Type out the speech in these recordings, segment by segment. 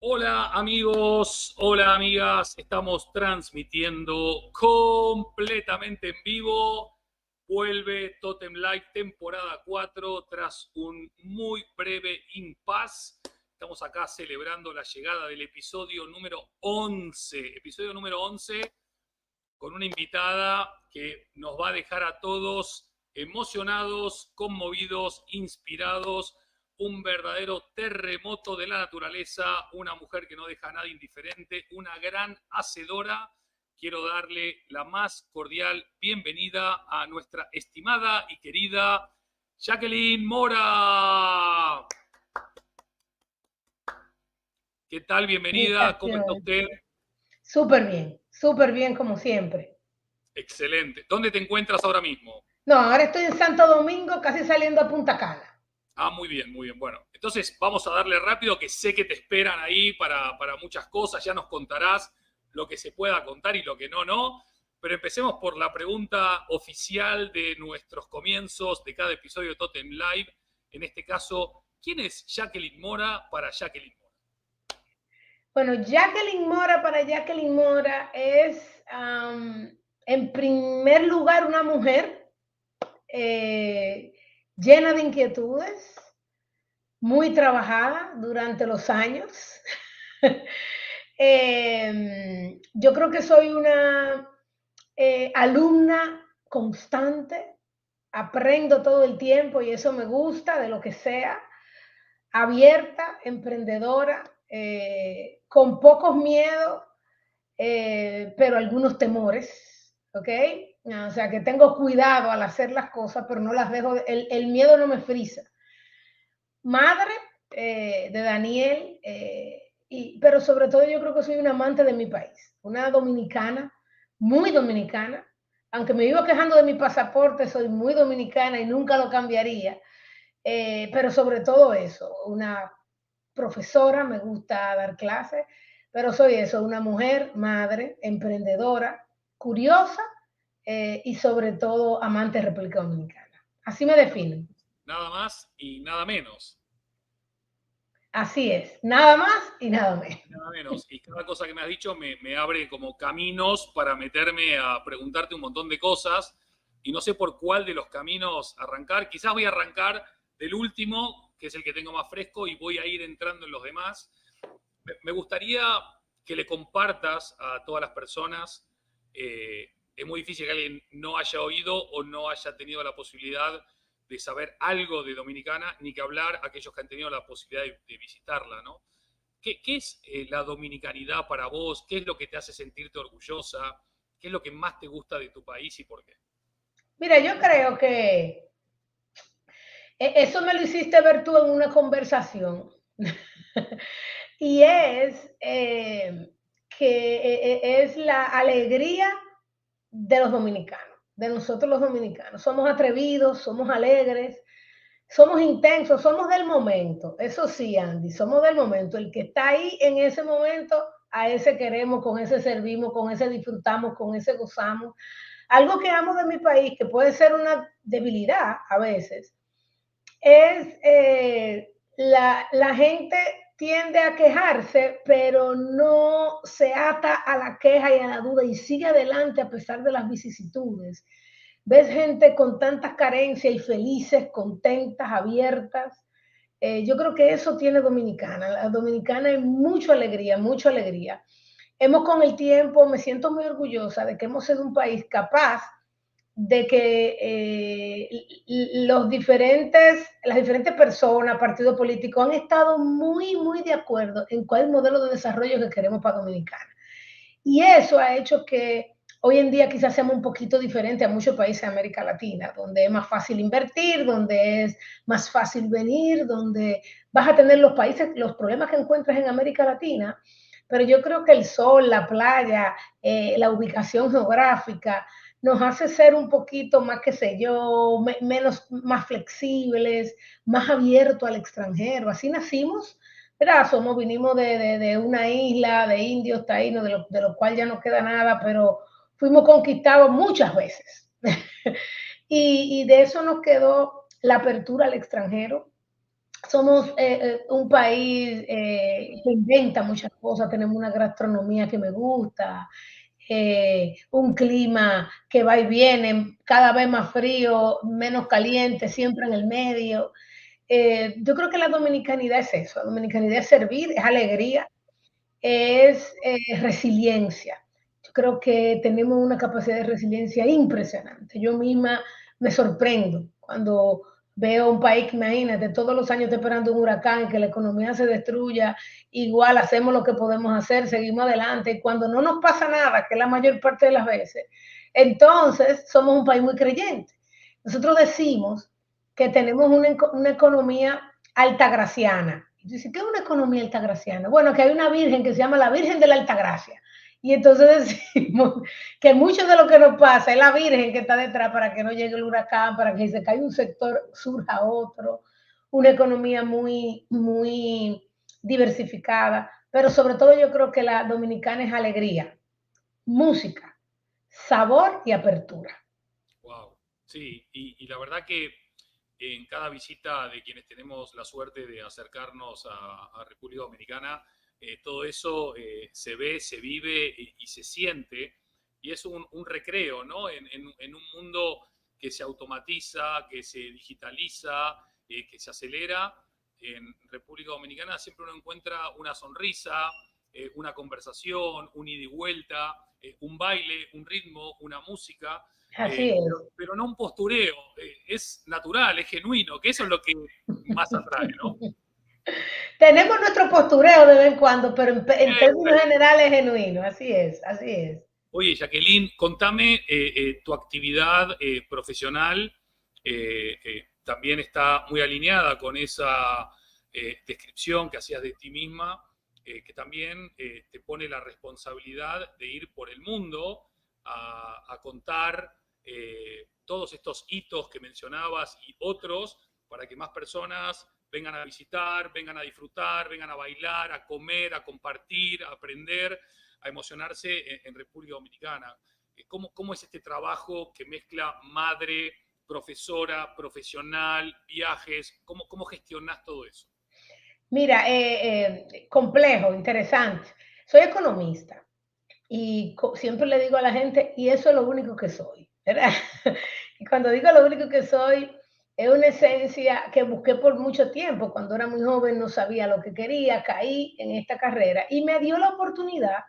Hola amigos, hola amigas, estamos transmitiendo completamente en vivo. Vuelve Totem Live temporada 4 tras un muy breve impasse. Estamos acá celebrando la llegada del episodio número 11 con una invitada que nos va a dejar a todos emocionados, conmovidos, inspirados, un verdadero terremoto de la naturaleza, una mujer que no deja a nadie indiferente, una gran hacedora. Quiero darle la más cordial bienvenida a nuestra estimada y querida Jacqueline Mora. ¿Qué tal? Bienvenida. ¿Cómo está Invitación. usted? Súper bien como siempre. Excelente. ¿Dónde te encuentras ahora mismo? No, ahora estoy en Santo Domingo, casi saliendo a Punta Cana. Ah, muy bien, muy bien. Bueno, entonces vamos a darle rápido, que sé que te esperan ahí para muchas cosas. Ya nos contarás lo que se pueda contar y lo que no, no. Pero empecemos por la pregunta oficial de nuestros comienzos de cada episodio de Totem Live. En este caso, ¿quién es Jacqueline Mora para Jacqueline Mora? Bueno, Jacqueline Mora para Jacqueline Mora es, en primer lugar, una mujer eh, llena de inquietudes, muy trabajada durante los años. Yo creo que soy una alumna constante, aprendo todo el tiempo y eso me gusta de lo que sea, abierta, emprendedora, con pocos miedos, pero algunos temores, ¿ok? O sea, que tengo cuidado al hacer las cosas, pero no las dejo, el miedo no me frisa. Madre de Daniel, pero sobre todo yo creo que soy una amante de mi país, una dominicana, muy dominicana, aunque me vivo quejando de mi pasaporte, soy muy dominicana y nunca lo cambiaría, pero sobre todo eso, una profesora, me gusta dar clases, pero soy eso, una mujer, madre, emprendedora, curiosa y sobre todo amante de República Dominicana. Así me definen. Nada más y nada menos. Así es, nada más y nada menos. Nada menos. Y cada cosa que me has dicho me abre como caminos para meterme a preguntarte un montón de cosas. Y no sé por cuál de los caminos arrancar. Quizás voy a arrancar del último, que es el que tengo más fresco, y voy a ir entrando en los demás. Me gustaría que le compartas a todas las personas. Es muy difícil que alguien no haya oído o no haya tenido la posibilidad de saber algo de Dominicana, ni que hablar a aquellos que han tenido la posibilidad de visitarla, ¿no? ¿Qué es la dominicanidad para vos? ¿Qué es lo que te hace sentirte orgullosa? ¿Qué es lo que más te gusta de tu país y por qué? Mira, yo creo que eso me lo hiciste ver tú en una conversación. Y es que es la alegría de los dominicanos, de nosotros los dominicanos. Somos atrevidos, somos alegres, somos intensos, somos del momento. Eso sí, Andy, somos del momento. El que está ahí en ese momento, a ese queremos, con ese servimos, con ese disfrutamos, con ese gozamos. Algo que amo de mi país, que puede ser una debilidad a veces, es la gente tiende a quejarse, pero no se ata a la queja y a la duda y sigue adelante a pesar de las vicisitudes. Ves gente con tantas carencias y felices, contentas, abiertas. Yo creo que eso tiene Dominicana. La Dominicana es mucha alegría, mucha alegría. Hemos con el tiempo, me siento muy orgullosa de que hemos sido un país capaz de que las diferentes personas, partidos políticos han estado muy de acuerdo en cuál es el modelo de desarrollo que queremos para Dominicana. Y eso ha hecho que hoy en día quizás seamos un poquito diferente a muchos países de América Latina, donde es más fácil invertir, donde es más fácil venir, donde vas a tener los problemas que encuentras en América Latina, pero yo creo que el sol, la playa, la ubicación geográfica, nos hace ser un poquito más, qué sé yo, menos, más flexibles, más abiertos al extranjero. Así nacimos, ¿verdad? Vinimos de una isla de indios taínos, de lo cual ya no queda nada, pero fuimos conquistados muchas veces. Y de eso nos quedó la apertura al extranjero, somos un país que inventa muchas cosas, tenemos una gastronomía que me gusta, un clima que va y viene, cada vez más frío, menos caliente, siempre en el medio. Yo creo que la dominicanidad es eso, la dominicanidad es servir, es alegría, es resiliencia. Yo creo que tenemos una capacidad de resiliencia impresionante. Yo misma me sorprendo cuando veo un país que, imagínate, todos los años está esperando un huracán, que la economía se destruya, igual hacemos lo que podemos hacer, seguimos adelante, y cuando no nos pasa nada, que es la mayor parte de las veces, entonces somos un país muy creyente. Nosotros decimos que tenemos una economía altagraciana. Dice, ¿qué es una economía altagraciana? Bueno, que hay una virgen que se llama la Virgen de la Altagracia. Y entonces decimos que mucho de lo que nos pasa es la Virgen que está detrás para que no llegue el huracán, para que si se cae un sector surja otro, una economía muy, muy diversificada. Pero sobre todo yo creo que la dominicana es alegría, música, sabor y apertura. Wow. Sí, y la verdad que en cada visita de quienes tenemos la suerte de acercarnos a República Dominicana, todo eso se ve, se vive y se siente, y es un recreo, ¿no? En un mundo que se automatiza, que se digitaliza, que se acelera. En República Dominicana siempre uno encuentra una sonrisa, una conversación, un ida y vuelta, un baile, un ritmo, una música, Así es. pero no un postureo, es natural, es genuino, que eso es lo que más atrae, ¿no? Tenemos nuestro postureo de vez en cuando, pero en términos Bueno. generales es genuino, así es, así es. Oye, Jacqueline, contame tu actividad profesional, también está muy alineada con esa descripción que hacías de ti misma, que también te pone la responsabilidad de ir por el mundo a contar todos estos hitos que mencionabas y otros para que más personas vengan a visitar, vengan a disfrutar, vengan a bailar, a comer, a compartir, a aprender, a emocionarse en República Dominicana. ¿Cómo es este trabajo que mezcla madre, profesora, profesional, viajes? ¿Cómo gestionás todo eso? Mira, complejo, interesante. Soy economista y siempre le digo a la gente, y eso es lo único que soy, ¿verdad? Y cuando digo lo único que soy, es una esencia que busqué por mucho tiempo. Cuando era muy joven no sabía lo que quería, caí en esta carrera y me dio la oportunidad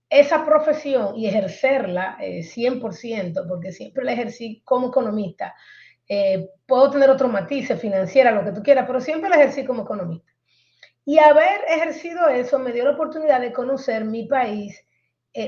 esa profesión y ejercerla 100%, porque siempre la ejercí como economista. Puedo tener otro matices financiera, lo que tú quieras, pero siempre la ejercí como economista. Y haber ejercido eso me dio la oportunidad de conocer mi país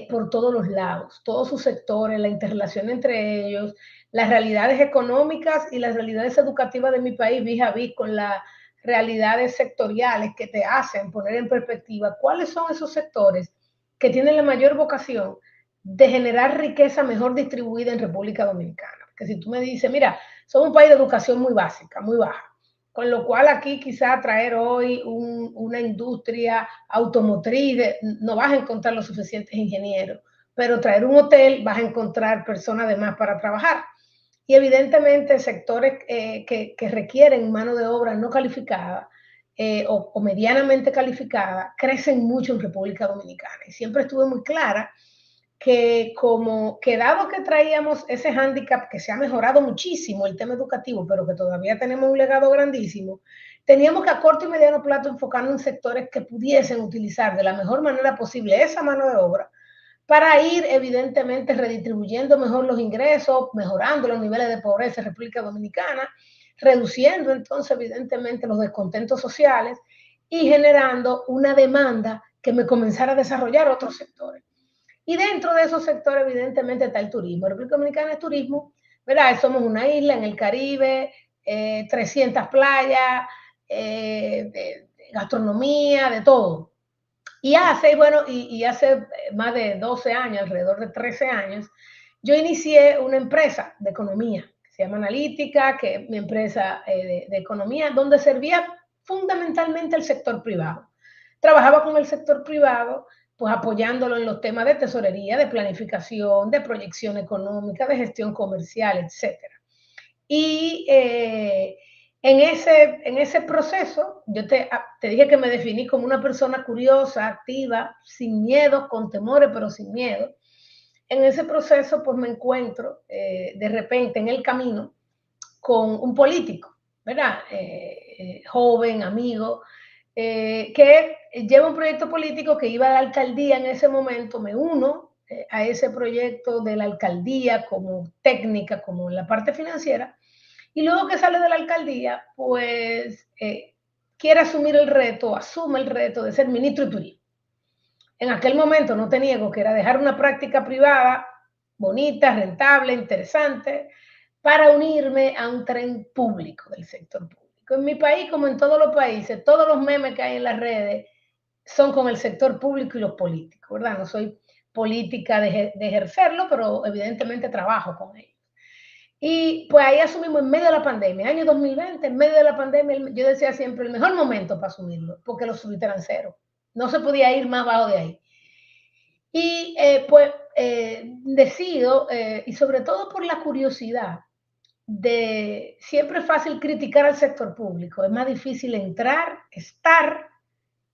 por todos los lados, todos sus sectores, la interrelación entre ellos, las realidades económicas y las realidades educativas de mi país vis a vis con las realidades sectoriales que te hacen poner en perspectiva cuáles son esos sectores que tienen la mayor vocación de generar riqueza mejor distribuida en República Dominicana. Porque si tú me dices, mira, somos un país de educación muy básica, muy baja, con lo cual aquí quizá traer hoy una industria automotriz, no vas a encontrar los suficientes ingenieros, pero traer un hotel vas a encontrar personas de más para trabajar. Y evidentemente sectores que requieren mano de obra no calificada o medianamente calificada crecen mucho en República Dominicana. Y siempre estuve muy clara que como que dado que traíamos ese hándicap que se ha mejorado muchísimo el tema educativo, pero que todavía tenemos un legado grandísimo, teníamos que a corto y mediano plazo enfocarnos en sectores que pudiesen utilizar de la mejor manera posible esa mano de obra para ir evidentemente redistribuyendo mejor los ingresos, mejorando los niveles de pobreza en República Dominicana, reduciendo entonces evidentemente los descontentos sociales y generando una demanda que me comenzara a desarrollar otros sectores. Y dentro de esos sectores, evidentemente, está el turismo. República Dominicana es turismo, ¿verdad? Somos una isla en el Caribe, 300 playas, gastronomía, de todo. Y hace más de 12 años, alrededor de 13 años, yo inicié una empresa de economía, que se llama Analítica, que es mi empresa de economía, donde servía fundamentalmente el sector privado. Trabajaba con el sector privado, pues apoyándolo en los temas de tesorería, de planificación, de proyección económica, de gestión comercial, etcétera. Y En ese proceso, yo te dije que me definí como una persona curiosa, activa, sin miedo, con temores, pero sin miedo. En ese proceso, pues me encuentro de repente en el camino con un político, ¿verdad? Joven, amigo, que lleva un proyecto político que iba a la alcaldía en ese momento, me uno a ese proyecto de la alcaldía como técnica, como en la parte financiera, y luego que sale de la alcaldía, pues quiere asumir el reto, asume el reto de ser ministro de turismo. En aquel momento, no te niego, que era dejar una práctica privada bonita, rentable, interesante, para unirme a un tren público del sector público. En mi país, como en todos los países, todos los memes que hay en las redes son con el sector público y los políticos, ¿verdad? No soy política de ejercerlo, pero evidentemente trabajo con ellos. Y pues ahí asumimos en medio de la pandemia, año 2020, en medio de la pandemia, yo decía siempre el mejor momento para asumirlo, porque los subsidios eran cero. No se podía ir más bajo de ahí. Y pues decido, y sobre todo por la curiosidad, de siempre es fácil criticar al sector público, es más difícil entrar, estar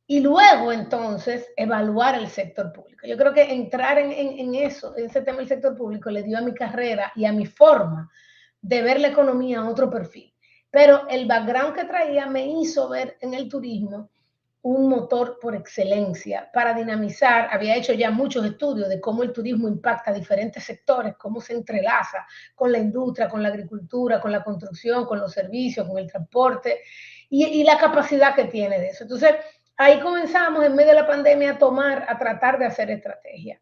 y luego entonces evaluar el sector público. Yo creo que entrar en eso, en ese tema del sector público, le dio a mi carrera y a mi forma de ver la economía a otro perfil. Pero el background que traía me hizo ver en el turismo un motor por excelencia para dinamizar. Había hecho ya muchos estudios de cómo el turismo impacta a diferentes sectores, cómo se entrelaza con la industria, con la agricultura, con la construcción, con los servicios, con el transporte y la capacidad que tiene de eso. Entonces, ahí comenzamos en medio de la pandemia a tratar de hacer estrategia.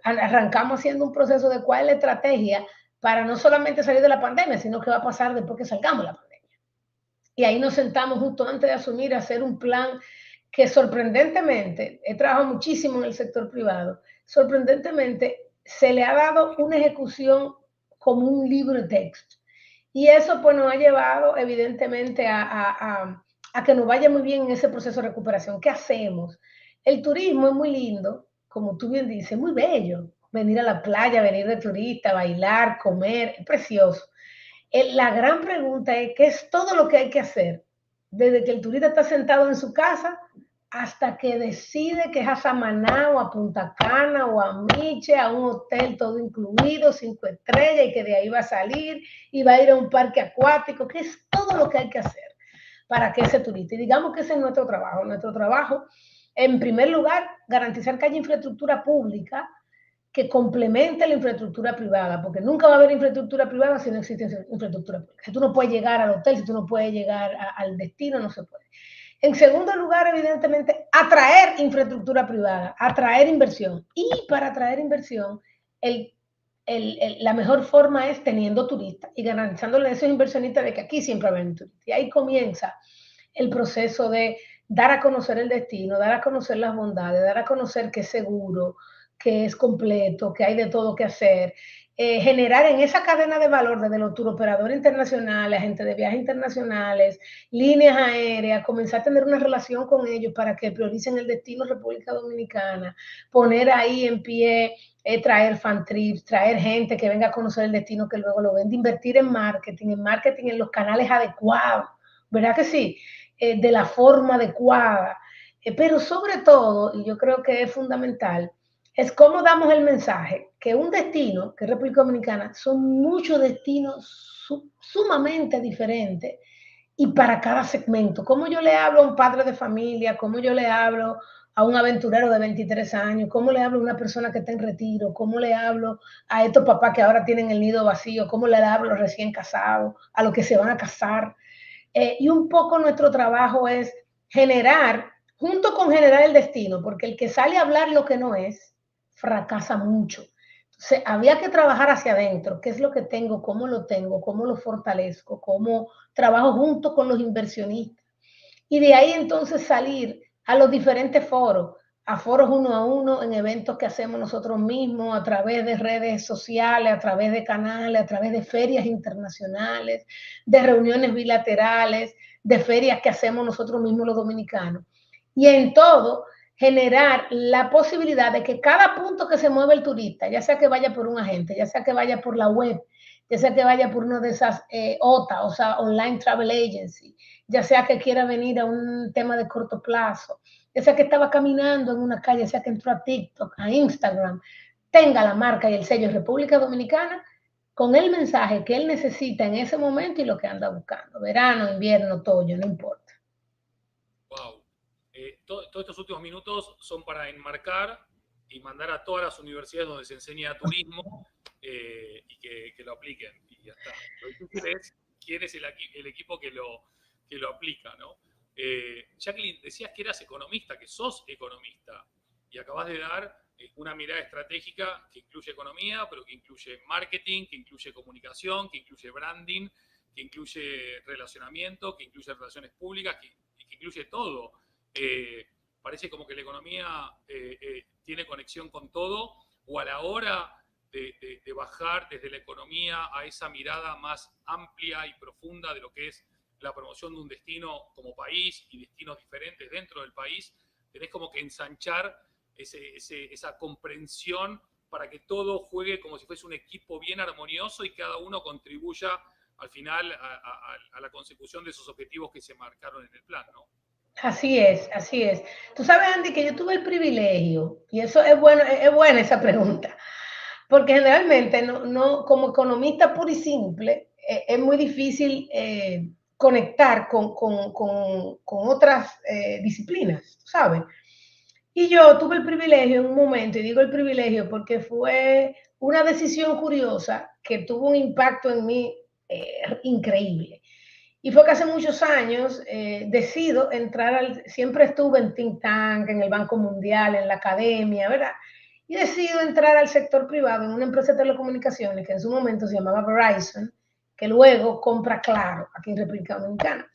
Arrancamos haciendo un proceso de cuál es la estrategia para no solamente salir de la pandemia, sino qué va a pasar después que salgamos de la pandemia. Y ahí nos sentamos justo antes de asumir a hacer un plan que sorprendentemente, he trabajado muchísimo en el sector privado, sorprendentemente se le ha dado una ejecución como un libro de texto. Y eso pues nos ha llevado evidentemente a que nos vaya muy bien en ese proceso de recuperación. ¿Qué hacemos? El turismo es muy lindo, como tú bien dices, muy bello. Venir a la playa, venir de turista, bailar, comer, es precioso. La gran pregunta es, ¿qué es todo lo que hay que hacer? Desde que el turista está sentado en su casa hasta que decide que es a Samaná o a Punta Cana o a Miche, a un hotel todo incluido, 5 estrellas, y que de ahí va a salir y va a ir a un parque acuático, ¿qué es todo lo que hay que hacer para que ese turista? Y digamos que ese es nuestro trabajo. Nuestro trabajo, en primer lugar, garantizar que haya infraestructura pública que complemente la infraestructura privada, porque nunca va a haber infraestructura privada si no existe infraestructura pública. Si tú no puedes llegar al hotel, si tú no puedes llegar al destino, no se puede. En segundo lugar, evidentemente, atraer infraestructura privada, atraer inversión. Y para atraer inversión, la mejor forma es teniendo turistas y garantizándole a esos inversionistas de que aquí siempre va a haber turistas. Y ahí comienza el proceso de dar a conocer el destino, dar a conocer las bondades, dar a conocer que es seguro, que es completo, que hay de todo que hacer. Generar en esa cadena de valor desde los turoperadores internacionales, agentes de viajes internacionales, líneas aéreas, comenzar a tener una relación con ellos para que prioricen el destino República Dominicana, poner ahí en pie, traer fan trips, traer gente que venga a conocer el destino que luego lo vende, invertir en marketing en los canales adecuados, ¿verdad que sí? De la forma adecuada. Pero sobre todo, y yo creo que es fundamental, es cómo damos el mensaje que un destino, que es República Dominicana, son muchos destinos sumamente diferentes y para cada segmento. Cómo yo le hablo a un padre de familia, cómo yo le hablo a un aventurero de 23 años, cómo le hablo a una persona que está en retiro, cómo le hablo a estos papás que ahora tienen el nido vacío, cómo le hablo a los recién casados, a los que se van a casar. Y un poco nuestro trabajo es generar, junto con generar el destino, porque el que sale a hablar lo que no es, fracasa mucho. Entonces, había que trabajar hacia adentro, qué es lo que tengo, cómo lo fortalezco, cómo trabajo junto con los inversionistas. Y de ahí entonces salir a los diferentes foros, a foros uno a uno, en eventos que hacemos nosotros mismos, a través de redes sociales, a través de canales, a través de ferias internacionales, de reuniones bilaterales, de ferias que hacemos nosotros mismos los dominicanos. Y en todo, generar la posibilidad de que cada punto que se mueve el turista, ya sea que vaya por un agente, ya sea que vaya por la web, ya sea que vaya por una de esas OTA, o sea, Online Travel Agency, ya sea que quiera venir a un tema de corto plazo, ya sea que estaba caminando en una calle, ya sea que entró a TikTok, a Instagram, tenga la marca y el sello República Dominicana con el mensaje que él necesita en ese momento y lo que anda buscando, verano, invierno, otoño, no importa. Wow. Todos estos últimos minutos son para enmarcar y mandar a todas las universidades donde se enseña turismo y que lo apliquen. Y ya está. Lo difícil es quién es el equipo que lo aplica, ¿no? Jacqueline, decías que eras economista, que sos economista, y acabas de dar una mirada estratégica que incluye economía, pero que incluye marketing, que incluye comunicación, que incluye branding, que incluye relacionamiento, que incluye relaciones públicas, que incluye todo. Parece como que la economía tiene conexión con todo, o a la hora de bajar desde la economía a esa mirada más amplia y profunda de lo que es la promoción de un destino como país y destinos diferentes dentro del país, tenés como que ensanchar esa comprensión para que todo juegue como si fuese un equipo bien armonioso y cada uno contribuya al final a la consecución de esos objetivos que se marcaron en el plan, ¿no? Así es, así es. Tú sabes, Andy, que yo tuve el privilegio, y eso es bueno, es buena esa pregunta, porque generalmente como economista puro y simple, es muy difícil conectar con otras disciplinas, ¿sabes? Y yo tuve el privilegio en un momento, y digo el privilegio porque fue una decisión curiosa que tuvo un impacto en mí increíble. Y fue que hace muchos años decido entrar siempre estuve en think tank, en el Banco Mundial, en la academia, ¿verdad? Y decido entrar al sector privado en una empresa de telecomunicaciones que en su momento se llamaba Verizon, que luego compra Claro aquí en República Dominicana.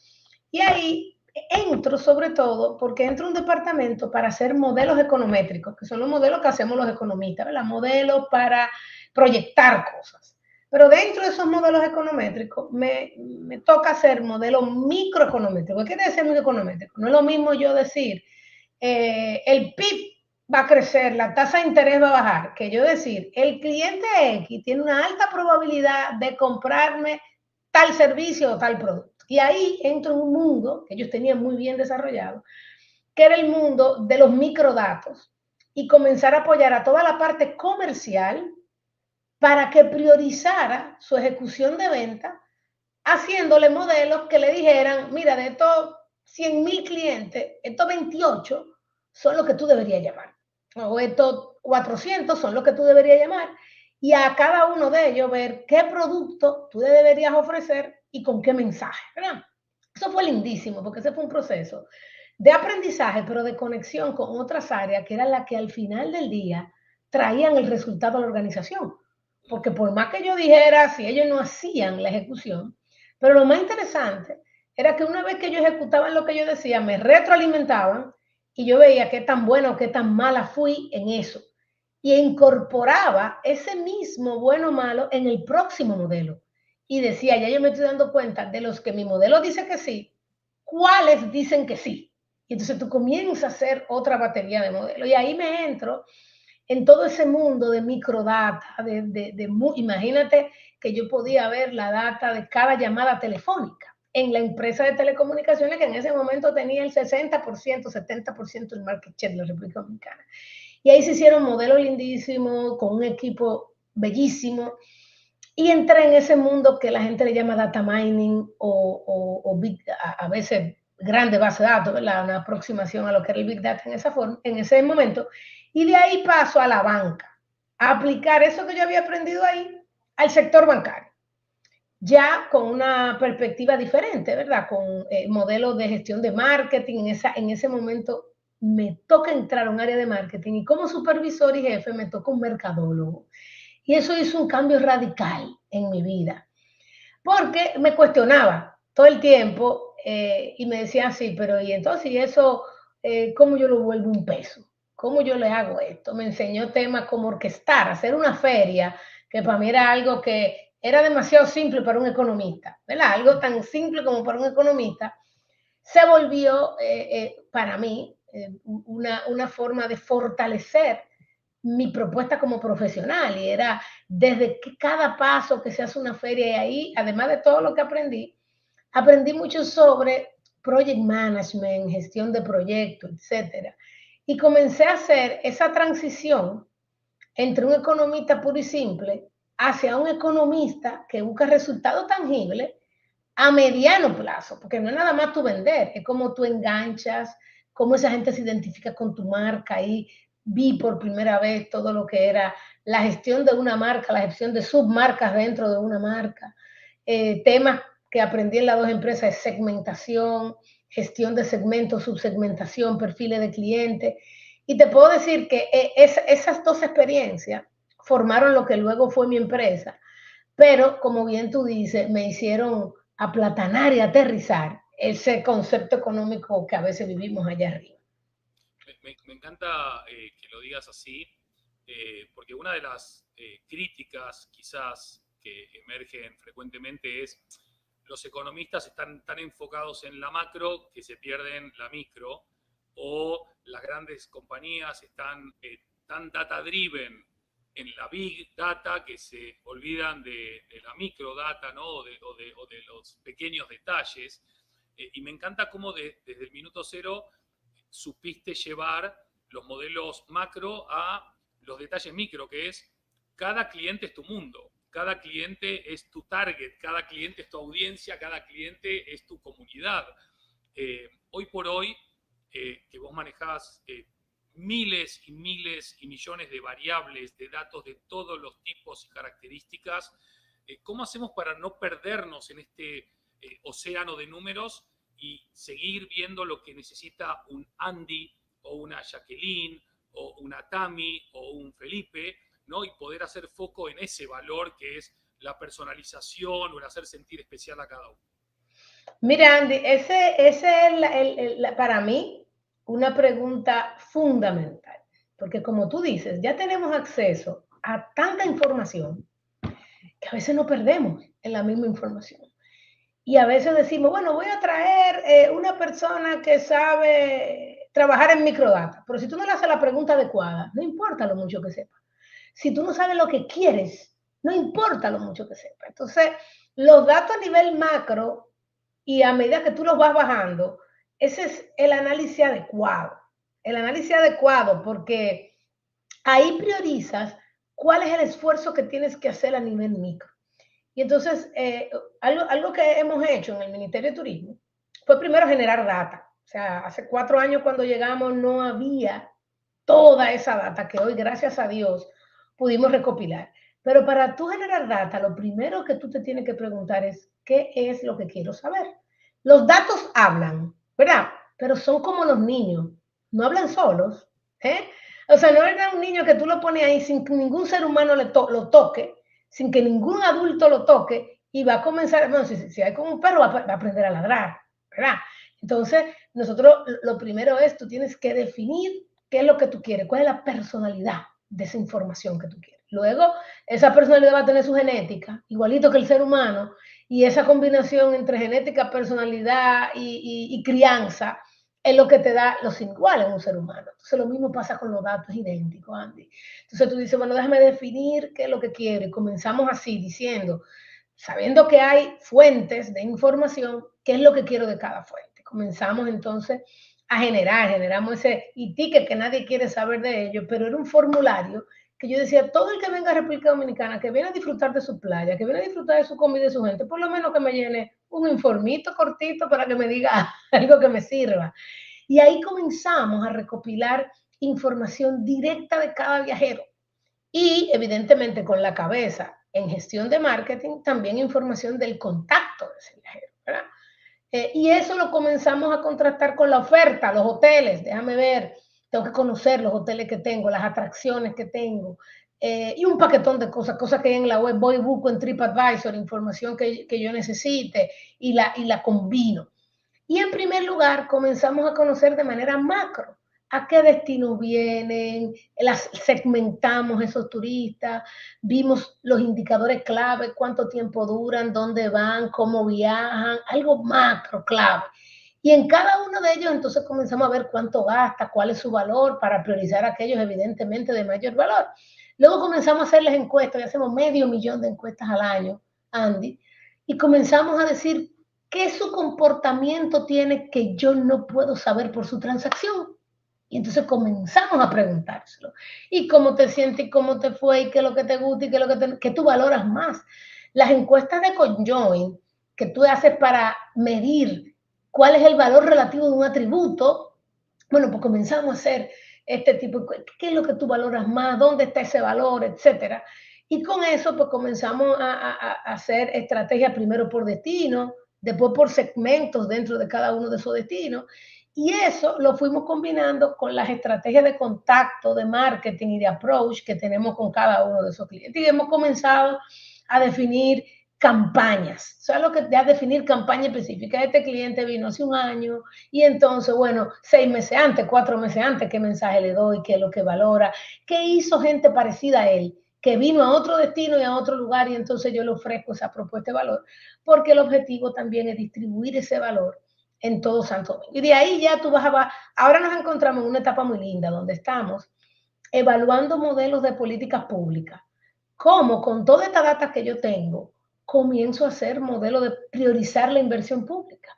Y ahí entro sobre todo porque entro a un departamento para hacer modelos econométricos, que son los modelos que hacemos los economistas, ¿verdad? Modelos para proyectar cosas. Pero dentro de esos modelos econométricos me toca hacer modelos microeconométricos. ¿Qué quiere decir microeconométrico? No es lo mismo yo decir, el PIB va a crecer, la tasa de interés va a bajar, que yo decir, el cliente X tiene una alta probabilidad de comprarme tal servicio o tal producto. Y ahí entro en un mundo que ellos tenían muy bien desarrollado, que era el mundo de los microdatos y comenzar a apoyar a toda la parte comercial para que priorizara su ejecución de venta, haciéndole modelos que le dijeran, mira, de estos 100,000 clientes, estos 28 son los que tú deberías llamar, o estos 400 son los que tú deberías llamar, y a cada uno de ellos ver qué producto tú le deberías ofrecer y con qué mensaje, ¿verdad? Eso fue lindísimo, porque ese fue un proceso de aprendizaje, pero de conexión con otras áreas que eran las que al final del día traían el resultado a la organización. Porque por más que yo dijera, si ellos no hacían la ejecución, pero lo más interesante era que una vez que ellos ejecutaban lo que yo decía, me retroalimentaban y yo veía qué tan buena o qué tan mala fui en eso. Y incorporaba ese mismo bueno o malo en el próximo modelo. Y decía, ya yo me estoy dando cuenta de los que mi modelo dice que sí, cuáles dicen que sí. Y entonces tú comienzas a hacer otra batería de modelos. Y ahí me entro en todo ese mundo de microdata, imagínate que yo podía ver la data de cada llamada telefónica en la empresa de telecomunicaciones que en ese momento tenía el 60%, 70% del market share de la República Dominicana. Y ahí se hicieron modelos lindísimos, con un equipo bellísimo, y entré en ese mundo que la gente le llama data mining o big, a veces grande base de datos, ¿verdad? Una aproximación a lo que era el big data en esa forma, en ese momento. Y de ahí paso a la banca, a aplicar eso que yo había aprendido ahí al sector bancario, ya con una perspectiva diferente, ¿verdad? Con modelos de gestión de marketing. En ese momento me toca entrar a un área de marketing y como supervisor y jefe me toca un mercadólogo. Y eso hizo un cambio radical en mi vida, porque me cuestionaba todo el tiempo y me decía así, pero y entonces, ¿y eso cómo yo lo vuelvo un peso? ¿Cómo yo le hago esto? Me enseñó temas como orquestar, hacer una feria, que para mí era algo que era demasiado simple para un economista, ¿verdad? Algo tan simple como para un economista, se volvió para mí una forma de fortalecer mi propuesta como profesional y era desde que cada paso que se hace una feria y ahí, además de todo lo que aprendí mucho sobre project management, gestión de proyectos, etcétera. Y comencé a hacer esa transición entre un economista puro y simple hacia un economista que busca resultados tangibles a mediano plazo, porque no es nada más tú vender, es como tú enganchas, cómo esa gente se identifica con tu marca. Ahí vi por primera vez todo lo que era la gestión de una marca, la gestión de submarcas dentro de una marca, temas que aprendí en las dos empresas es segmentación, gestión de segmentos, subsegmentación, perfiles de clientes. Y te puedo decir que esas dos experiencias formaron lo que luego fue mi empresa, pero como bien tú dices, me hicieron aplatanar y aterrizar ese concepto económico que a veces vivimos allá arriba. Me encanta que lo digas así, porque una de las críticas quizás que emergen frecuentemente es los economistas están tan enfocados en la macro que se pierden la micro, o las grandes compañías están tan data driven en la big data que se olvidan de la micro data, ¿no? O de los pequeños detalles. Y me encanta cómo desde el minuto cero supiste llevar los modelos macro a los detalles micro, que es cada cliente es tu mundo, cada cliente es tu target, cada cliente es tu audiencia, cada cliente es tu comunidad. Hoy por hoy, que vos manejás miles y miles y millones de variables, de datos de todos los tipos y características, ¿cómo hacemos para no perdernos en este océano de números y seguir viendo lo que necesita un Andy o una Jacqueline o una Tami o un Felipe, ¿no? Y poder hacer foco en ese valor que es la personalización o el hacer sentir especial a cada uno? Mira, Andy, ese es para mí una pregunta fundamental, porque como tú dices, ya tenemos acceso a tanta información que a veces nos perdemos en la misma información. Y a veces decimos, bueno, voy a traer una persona que sabe trabajar en microdata, pero si tú no le haces la pregunta adecuada, no importa lo mucho que sepa. Si tú no sabes lo que quieres, no importa lo mucho que sepa. Entonces, los datos a nivel macro y a medida que tú los vas bajando, ese es el análisis adecuado. El análisis adecuado porque ahí priorizas cuál es el esfuerzo que tienes que hacer a nivel micro. Y entonces, algo que hemos hecho en el Ministerio de Turismo fue primero generar data. O sea, hace 4 años cuando llegamos no había toda esa data que hoy, gracias a Dios, pudimos recopilar. Pero para tú generar data, lo primero que tú te tienes que preguntar es, ¿qué es lo que quiero saber? Los datos hablan, ¿verdad? Pero son como los niños, no hablan solos, ¿eh? O sea, no era un niño que tú lo pones ahí sin que ningún ser humano lo toque, sin que ningún adulto lo toque, y va a comenzar, bueno, si hay como un perro, va a aprender a ladrar, ¿verdad? Entonces, nosotros lo primero es, tú tienes que definir qué es lo que tú quieres, cuál es la personalidad de esa información que tú quieres. Luego, esa personalidad va a tener su genética, igualito que el ser humano, y esa combinación entre genética, personalidad y crianza es lo que te da los iguales en un ser humano. Entonces, lo mismo pasa con los datos idénticos, Andy. Entonces, tú dices, bueno, déjame definir qué es lo que quiero. Y comenzamos así, diciendo, sabiendo que hay fuentes de información, qué es lo que quiero de cada fuente. Comenzamos entonces a generamos ese e-ticket que nadie quiere saber de ello, pero era un formulario que yo decía, todo el que venga a República Dominicana, que viene a disfrutar de su playa, que viene a disfrutar de su comida y de su gente, por lo menos que me llene un informito cortito para que me diga algo que me sirva. Y ahí comenzamos a recopilar información directa de cada viajero. Y evidentemente con la cabeza en gestión de marketing, también información del contacto de ese viajero, ¿verdad? Y eso lo comenzamos a contrastar con la oferta, los hoteles, déjame ver, tengo que conocer los hoteles que tengo, las atracciones que tengo, y un paquetón de cosas que hay en la web, voy y busco en TripAdvisor, información que yo necesite y la combino. Y en primer lugar, comenzamos a conocer de manera macro a qué destinos vienen, las segmentamos esos turistas, vimos los indicadores clave, cuánto tiempo duran, dónde van, cómo viajan, algo macro clave. Y en cada uno de ellos entonces comenzamos a ver cuánto gasta, cuál es su valor para priorizar aquellos evidentemente de mayor valor. Luego comenzamos a hacerles encuestas y hacemos 500.000 de encuestas al año, Andy, y comenzamos a decir qué su comportamiento tiene que yo no puedo saber por su transacción. Y entonces comenzamos a preguntárselo. ¿Y cómo te sientes? ¿Y cómo te fue? ¿Y qué es lo que te gusta? ¿Y qué es lo que tú valoras más? Las encuestas de Conjoin que tú haces para medir cuál es el valor relativo de un atributo, bueno, pues comenzamos a hacer este tipo, ¿qué es lo que tú valoras más? ¿Dónde está ese valor? Etcétera. Y con eso, pues comenzamos a hacer estrategias primero por destino, después por segmentos dentro de cada uno de esos destinos. Y eso lo fuimos combinando con las estrategias de contacto, de marketing y de approach que tenemos con cada uno de esos clientes. Y hemos comenzado a definir campañas, o sea, lo que ya definir campaña específica. Este cliente vino hace un año y entonces, bueno, 6 meses antes, 4 meses antes, qué mensaje le doy, qué es lo que valora, qué hizo gente parecida a él, que vino a otro destino y a otro lugar y entonces yo le ofrezco esa propuesta de valor, porque el objetivo también es distribuir ese valor en todo Santo Domingo. Y de ahí ya tú ahora nos encontramos en una etapa muy linda donde estamos evaluando modelos de políticas públicas. ¿Cómo con toda esta data que yo tengo comienzo a hacer modelos de priorizar la inversión pública?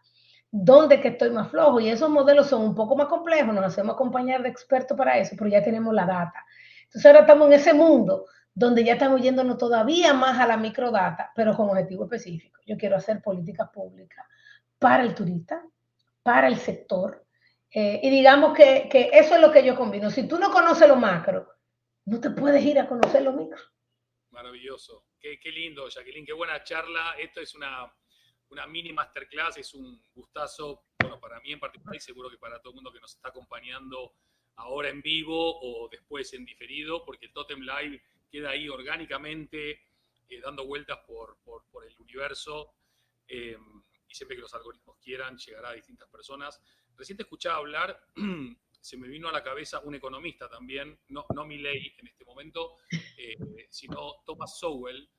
¿Dónde que estoy más flojo? Y esos modelos son un poco más complejos, nos hacemos acompañar de expertos para eso, pero ya tenemos la data. Entonces ahora estamos en ese mundo donde ya estamos yéndonos todavía más a la microdata, pero con objetivo específico. Yo quiero hacer políticas públicas para el turista, para el sector, y digamos que eso es lo que yo combino. Si tú no conoces lo macro, no te puedes ir a conocer lo micro. Maravilloso. Qué lindo, Jacqueline, qué buena charla. Esto es una mini masterclass, es un gustazo, bueno, para mí en particular y seguro que para todo el mundo que nos está acompañando ahora en vivo o después en diferido, porque el Totem Live queda ahí orgánicamente dando vueltas por el universo y siempre que los algoritmos quieran llegará a distintas personas. Recién te escuchaba hablar, se me vino a la cabeza un economista también, no Milley en este momento, sino Thomas Sowell,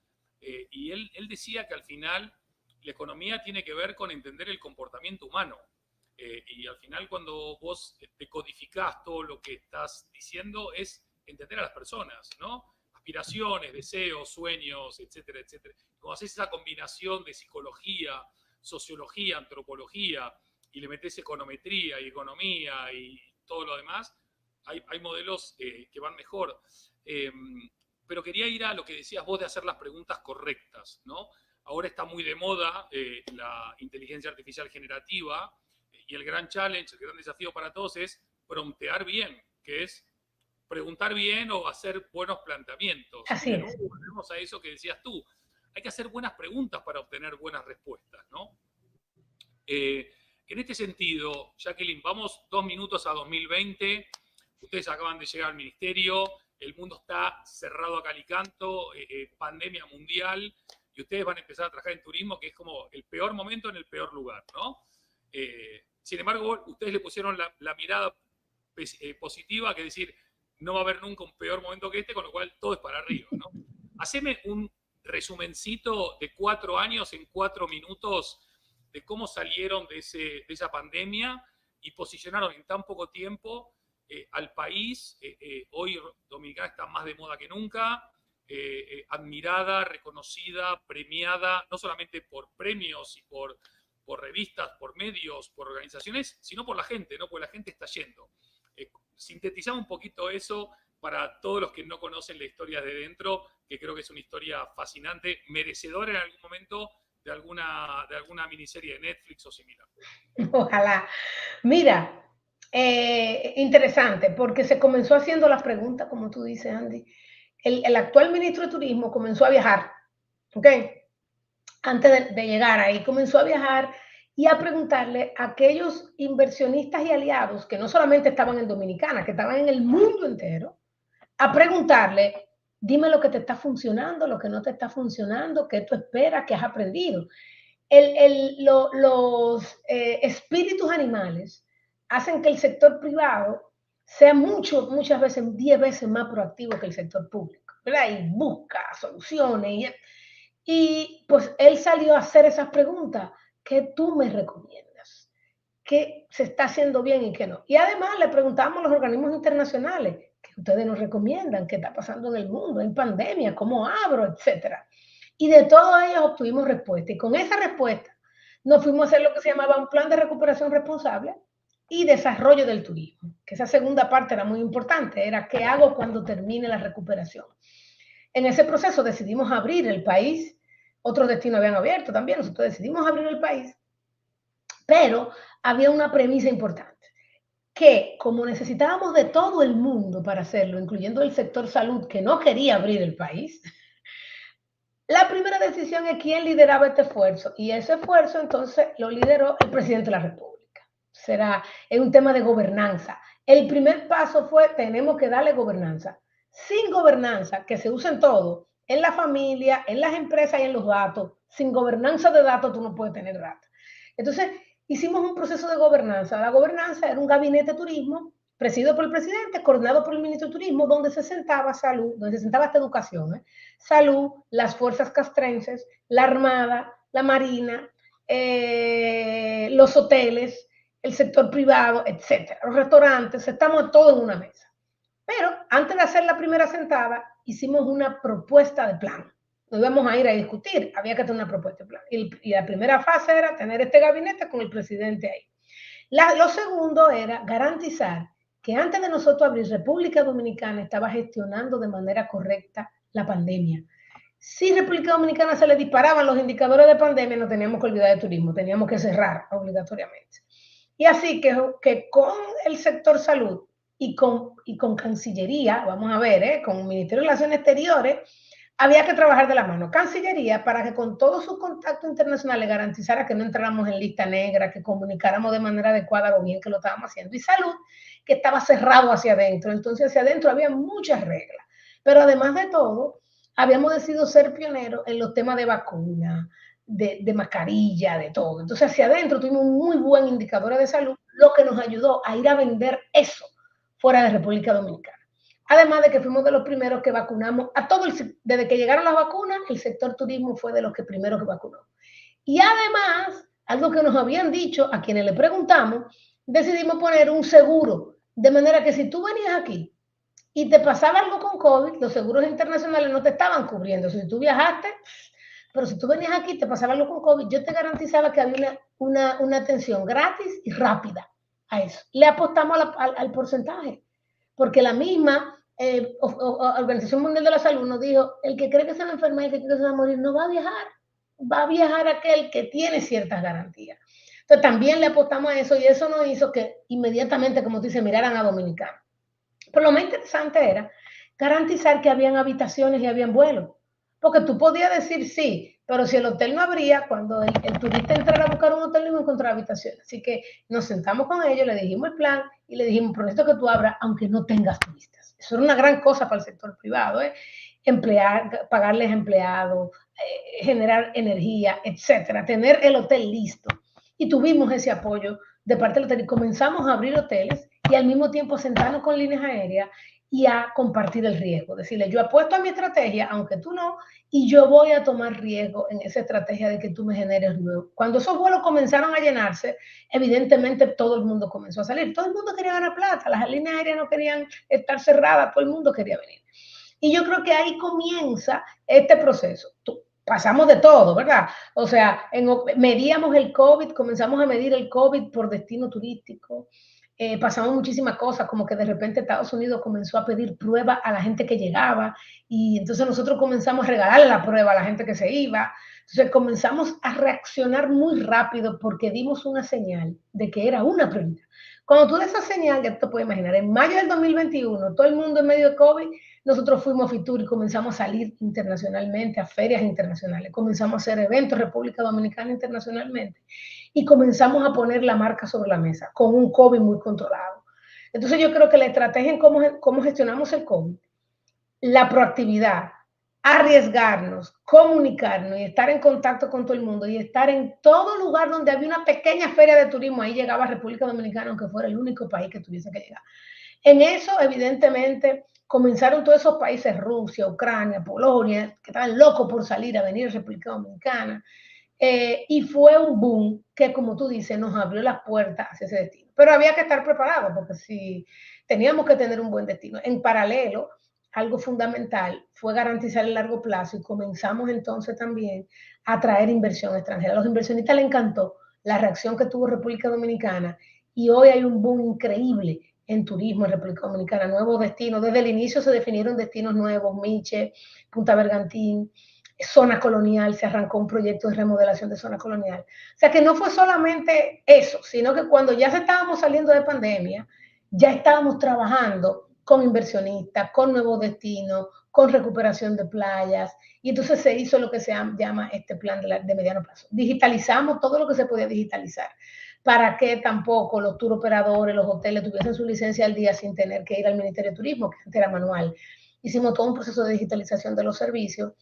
y él decía que al final la economía tiene que ver con entender el comportamiento humano. Y al final cuando vos decodificás todo lo que estás diciendo es entender a las personas, ¿no? Aspiraciones, deseos, sueños, etcétera, etcétera. Cuando haces esa combinación de psicología, sociología, antropología, y le metes econometría y economía y todo lo demás, hay modelos que van mejor. Pero quería ir a lo que decías vos de hacer las preguntas correctas, ¿no? Ahora está muy de moda la inteligencia artificial generativa y el gran challenge, el gran desafío para todos es promptear bien, que es preguntar bien o hacer buenos planteamientos. Y Así de es. nuevo volvemos a eso que decías tú. Hay que hacer buenas preguntas para obtener buenas respuestas, ¿no? En este sentido, Jacqueline, vamos 2 minutos a 2020. Ustedes acaban de llegar al ministerio, el mundo está cerrado a calicanto, pandemia mundial, y ustedes van a empezar a trabajar en turismo, que es como el peor momento en el peor lugar, ¿no? Sin embargo, ustedes le pusieron la mirada positiva, que es decir, no va a haber nunca un peor momento que este, con lo cual todo es para arriba, ¿no? Haceme un resumencito de 4 años en 4 minutos de cómo salieron de esa pandemia y posicionaron en tan poco tiempo al país. Hoy Dominicana está más de moda que nunca, admirada, reconocida, premiada, no solamente por premios y por revistas, por medios, por organizaciones, sino por la gente, ¿no? Porque la gente está yendo. Sintetizamos un poquito eso para todos los que no conocen la historia de dentro, que creo que es una historia fascinante, merecedora en algún momento de alguna miniserie de Netflix o similar. Ojalá. Mira, interesante, porque se comenzó haciendo las preguntas, como tú dices, Andy. El actual ministro de Turismo comenzó a viajar, ¿ok? Antes de llegar ahí, comenzó a viajar y a preguntarle a aquellos inversionistas y aliados que no solamente estaban en Dominicana, que estaban en el mundo entero, a preguntarle, dime lo que te está funcionando, lo que no te está funcionando, qué tú esperas, qué has aprendido. Los espíritus animales hacen que el sector privado sea muchas veces, 10 veces más proactivo que el sector público, ¿verdad? Y busca soluciones. Y pues él salió a hacer esas preguntas. ¿Qué tú me recomiendas? qué se está haciendo bien y qué no. Y además le preguntamos a los organismos internacionales, que ustedes nos recomiendan, qué está pasando en el mundo, en pandemia, cómo abro, etcétera. Y de todos ellos obtuvimos respuesta. Y con esa respuesta nos fuimos a hacer lo que se llamaba un plan de recuperación responsable y desarrollo del turismo, que esa segunda parte era muy importante, era qué hago cuando termine la recuperación. En ese proceso decidimos abrir el país, otros destinos habían abierto también, nosotros decidimos abrir el país, pero había una premisa importante, que como necesitábamos de todo el mundo para hacerlo, incluyendo el sector salud que no quería abrir el país, la primera decisión es quién lideraba este esfuerzo, y ese esfuerzo entonces lo lideró el presidente de la República. Es un tema de gobernanza. El primer paso fue, tenemos que darle gobernanza. Sin gobernanza, que se usen todo, en la familia, en las empresas y en los datos. Sin gobernanza de datos tú no puedes tener datos. Entonces, hicimos un proceso de gobernanza. La gobernanza era un gabinete de turismo presidido por el presidente, coordinado por el ministro de Turismo, donde se sentaba salud, donde se sentaba esta educación, salud, las fuerzas castrenses, la Armada, la Marina, los hoteles, el sector privado, etcétera, los restaurantes, estamos todos en una mesa. Pero antes de hacer la primera sentada, hicimos una propuesta de plan. No íbamos a ir a discutir, había que tener una propuesta de plan. Y la primera fase era tener este gabinete con el presidente ahí. Lo segundo era garantizar que antes de nosotros abrir, República Dominicana estaba gestionando de manera correcta la pandemia. Si República Dominicana se le disparaban los indicadores de pandemia, no teníamos que olvidar de turismo, teníamos que cerrar obligatoriamente. Y así que con el sector salud y con Cancillería, vamos a ver, con el Ministerio de Relaciones Exteriores, había que trabajar de la mano. Cancillería, para que con todos sus contactos internacionales garantizara que no entráramos en lista negra, que comunicáramos de manera adecuada lo bien que lo estábamos haciendo. Y salud, que estaba cerrado hacia adentro. Entonces, hacia adentro había muchas reglas. Pero además de todo, habíamos decidido ser pioneros en los temas de vacuna, de mascarilla, de todo. Entonces, hacia adentro tuvimos un muy buen indicador de salud, lo que nos ayudó a ir a vender eso fuera de República Dominicana. Además de que fuimos de los primeros que vacunamos a todo desde que llegaron las vacunas, el sector turismo fue de los que primero que vacunó. Y además, algo que nos habían dicho a quienes le preguntamos, decidimos poner un seguro, de manera que si tú venías aquí y te pasaba algo con COVID, los seguros internacionales no te estaban cubriendo. Si tú viajaste, pero si tú venías aquí y te pasaba algo con COVID, yo te garantizaba que había una atención gratis y rápida a eso. Le apostamos al porcentaje, porque la misma Organización Mundial de la Salud nos dijo, el que cree que se va a enfermar y que cree que se va a morir no va a viajar aquel que tiene ciertas garantías. Entonces también le apostamos a eso y eso nos hizo que inmediatamente, como tú dices, miraran a Dominicana. Pero lo más interesante era garantizar que habían habitaciones y habían vuelos. Porque tú podías decir sí, pero si el hotel no abría, cuando el turista entrara a buscar un hotel no iba a encontrar habitaciones. Así que nos sentamos con ellos, le dijimos el plan y le dijimos, por esto que tú abras, aunque no tengas turistas. Eso era una gran cosa para el sector privado, pagarles empleados, generar energía, etcétera, tener el hotel listo. Y tuvimos ese apoyo de parte del hotel y comenzamos a abrir hoteles y al mismo tiempo sentarnos con líneas aéreas y a compartir el riesgo. Decirle, yo apuesto a mi estrategia, aunque tú no, y yo voy a tomar riesgo en esa estrategia de que tú me generes nuevo. Cuando esos vuelos comenzaron a llenarse, evidentemente todo el mundo comenzó a salir. Todo el mundo quería ganar plata, las líneas aéreas no querían estar cerradas, todo el mundo quería venir. Y yo creo que ahí comienza este proceso. Pasamos de todo, ¿verdad? O sea, medíamos el COVID, comenzamos a medir el COVID por destino turístico. Pasamos muchísimas cosas, como que de repente Estados Unidos comenzó a pedir pruebas a la gente que llegaba y entonces nosotros comenzamos a regalarle la prueba a la gente que se iba. Entonces comenzamos a reaccionar muy rápido porque dimos una señal de que era una prioridad. Cuando tú das esa señal, ya te puedes imaginar, en mayo del 2021, todo el mundo en medio de COVID, nosotros fuimos a Fitur y comenzamos a salir internacionalmente, a ferias internacionales, comenzamos a hacer eventos República Dominicana internacionalmente y comenzamos a poner la marca sobre la mesa con un COVID muy controlado. Entonces yo creo que la estrategia en cómo gestionamos el COVID, la proactividad, arriesgarnos, comunicarnos y estar en contacto con todo el mundo y estar en todo lugar donde había una pequeña feria de turismo, ahí llegaba República Dominicana, aunque fuera el único país que tuviese que llegar. En eso, evidentemente, comenzaron todos esos países, Rusia, Ucrania, Polonia, que estaban locos por salir a venir a República Dominicana. y fue un boom que, como tú dices, nos abrió las puertas hacia ese destino. Pero había que estar preparados, porque si teníamos que tener un buen destino. En paralelo, algo fundamental fue garantizar el largo plazo y comenzamos entonces también a traer inversión extranjera. A los inversionistas les encantó la reacción que tuvo República Dominicana y hoy hay un boom increíble en turismo en República Dominicana, nuevos destinos. Desde el inicio se definieron destinos nuevos, Miche, Punta Bergantín, zona colonial, se arrancó un proyecto de remodelación de zona colonial. O sea que no fue solamente eso, sino que cuando ya estábamos saliendo de pandemia, ya estábamos trabajando con inversionistas, con nuevos destinos, con recuperación de playas, y entonces se hizo lo que se llama este plan de mediano plazo. Digitalizamos todo lo que se podía digitalizar, para que tampoco los tour operadores, los hoteles tuviesen su licencia al día sin tener que ir al Ministerio de Turismo, que antes era manual. Hicimos todo un proceso de digitalización de los servicios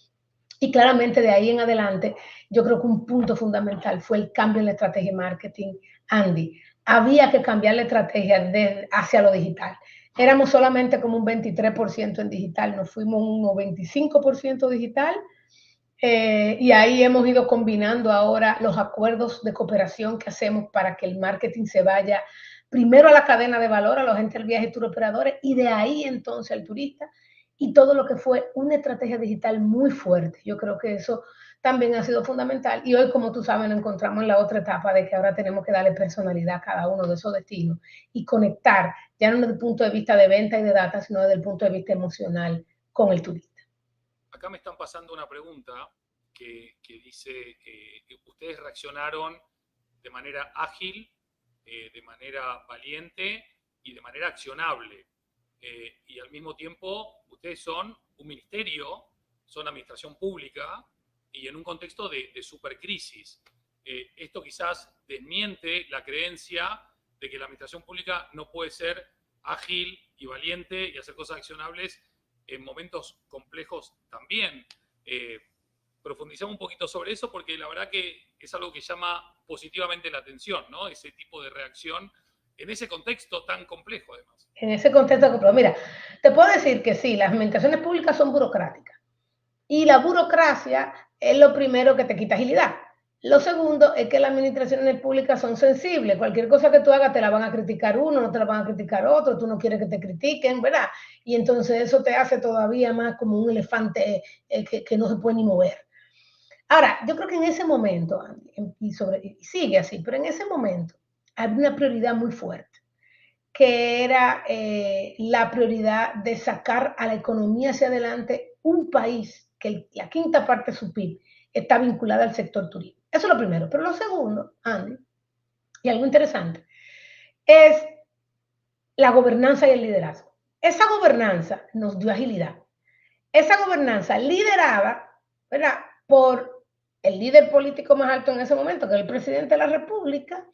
y claramente de ahí en adelante, yo creo que un punto fundamental fue el cambio en la estrategia de marketing, Andy. Había que cambiar la estrategia hacia lo digital. Éramos solamente como un 23% en digital, nos fuimos un 95% digital, y ahí hemos ido combinando ahora los acuerdos de cooperación que hacemos para que el marketing se vaya primero a la cadena de valor, a los agentes del viaje y tour operadores, y de ahí entonces al turista, y todo lo que fue una estrategia digital muy fuerte. Yo creo que eso también ha sido fundamental. Y hoy, como tú sabes, nos encontramos en la otra etapa de que ahora tenemos que darle personalidad a cada uno de esos destinos y conectar, ya no desde el punto de vista de venta y de data, sino desde el punto de vista emocional con el turista. Acá me están pasando una pregunta que dice, ustedes reaccionaron de manera ágil, de manera valiente y de manera accionable. Y al mismo tiempo, ustedes son un ministerio, son administración pública y en un contexto de supercrisis. Esto quizás desmiente la creencia de que la administración pública no puede ser ágil y valiente y hacer cosas accionables en momentos complejos también. Profundizamos un poquito sobre eso porque la verdad que es algo que llama positivamente la atención, ¿no? Ese tipo de reacción en ese contexto tan complejo, además. En ese contexto complejo. Mira, te puedo decir que sí, las administraciones públicas son burocráticas. Y la burocracia es lo primero que te quita agilidad. Lo segundo es que las administraciones públicas son sensibles. Cualquier cosa que tú hagas te la van a criticar uno, no te la van a criticar otro, tú no quieres que te critiquen, ¿verdad? Y entonces eso te hace todavía más como un elefante que no se puede ni mover. Ahora, yo creo que en ese momento, y sigue así, pero en ese momento había una prioridad muy fuerte, que era la prioridad de sacar a la economía hacia adelante un país que la quinta parte de su PIB está vinculada al sector turismo. Eso es lo primero. Pero lo segundo, Andy, y algo interesante, es la gobernanza y el liderazgo. Esa gobernanza nos dio agilidad. Esa gobernanza liderada, ¿verdad?, por el líder político más alto en ese momento, que es el presidente de la República,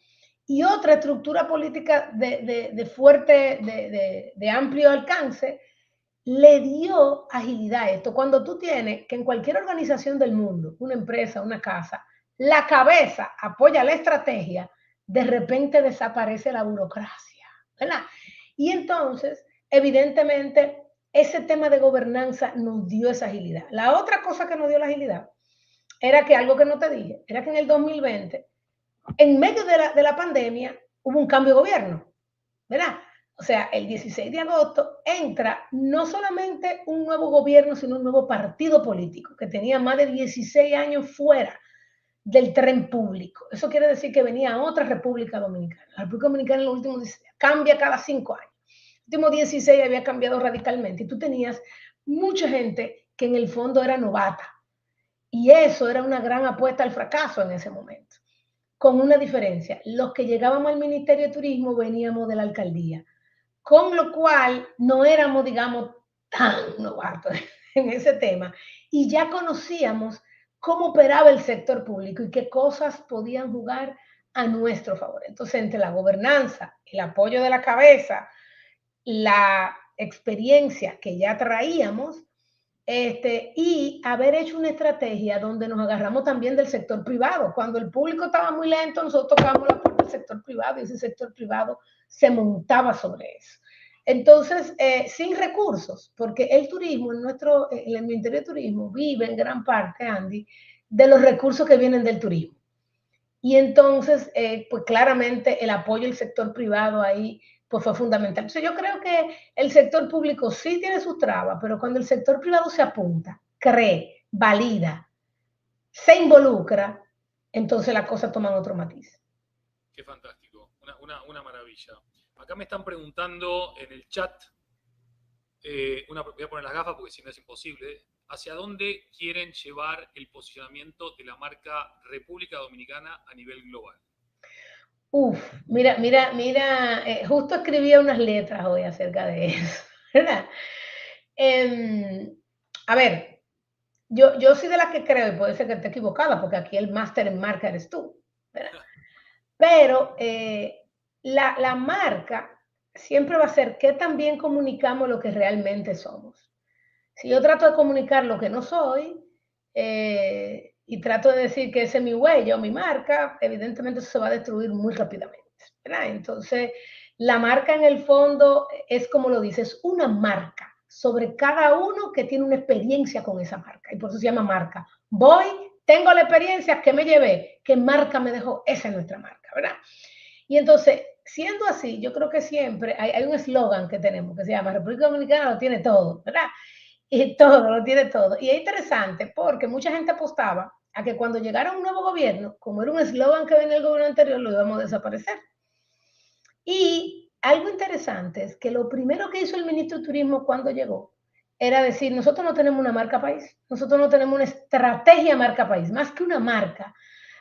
y otra estructura política de fuerte, de amplio alcance, le dio agilidad a esto. Cuando tú tienes que en cualquier organización del mundo, una empresa, una casa, la cabeza apoya la estrategia, de repente desaparece la burocracia, ¿verdad? Y entonces, evidentemente, ese tema de gobernanza nos dio esa agilidad. La otra cosa que nos dio la agilidad era que algo que no te dije, era que en el 2020, en medio de la pandemia, hubo un cambio de gobierno, ¿verdad? O sea, el 16 de agosto entra no solamente un nuevo gobierno, sino un nuevo partido político que tenía más de 16 años fuera del tren público. Eso quiere decir que venía otra República Dominicana. La República Dominicana en los últimos cambia cada 5 años. Los últimos 16 había cambiado radicalmente y tú tenías mucha gente que en el fondo era novata. Y eso era una gran apuesta al fracaso en ese momento. Con una diferencia, los que llegábamos al Ministerio de Turismo veníamos de la alcaldía, con lo cual no éramos, digamos, tan novatos en ese tema y ya conocíamos cómo operaba el sector público y qué cosas podían jugar a nuestro favor. Entonces, entre la gobernanza, el apoyo de la cabeza, la experiencia que ya traíamos, y haber hecho una estrategia donde nos agarramos también del sector privado. Cuando el público estaba muy lento, nosotros tocamos la puerta del sector privado y ese sector privado se montaba sobre eso. Entonces, sin recursos, porque el turismo, el Ministerio de Turismo vive en gran parte, Andy, de los recursos que vienen del turismo. Y entonces, pues claramente el apoyo del sector privado ahí pues fue fundamental. Entonces yo creo que el sector público sí tiene sus trabas, pero cuando el sector privado se apunta, cree, valida, se involucra, entonces las cosas toman otro matiz. Qué fantástico, una maravilla. Acá me están preguntando en el chat, voy a poner las gafas porque si no es imposible, ¿hacia dónde quieren llevar el posicionamiento de la marca República Dominicana a nivel global? Uf, mira, justo escribía unas letras hoy acerca de eso, ¿verdad? Eh, a ver, yo soy de las que creo, y puede ser que esté equivocada, porque aquí el máster en marca eres tú, ¿verdad? Pero la marca siempre va a ser qué tan bien comunicamos lo que realmente somos. Si yo trato de comunicar lo que no soy y trato de decir que ese es mi huella o mi marca, evidentemente eso se va a destruir muy rápidamente, ¿verdad? Entonces, la marca en el fondo es como lo dices, una marca sobre cada uno que tiene una experiencia con esa marca y por eso se llama marca. Voy, tengo la experiencia, ¿qué me llevé? ¿Qué marca me dejó? Esa es nuestra marca, ¿verdad? Y entonces, siendo así, yo creo que siempre hay un eslogan que tenemos que se llama República Dominicana lo tiene todo, ¿verdad? Y todo, lo tiene todo. Y es interesante porque mucha gente apostaba a que cuando llegara un nuevo gobierno, como era un eslogan que venía el gobierno anterior, lo íbamos a desaparecer. Y algo interesante es que lo primero que hizo el ministro de Turismo cuando llegó era decir, nosotros no tenemos una marca país, nosotros no tenemos una estrategia marca país, más que una marca,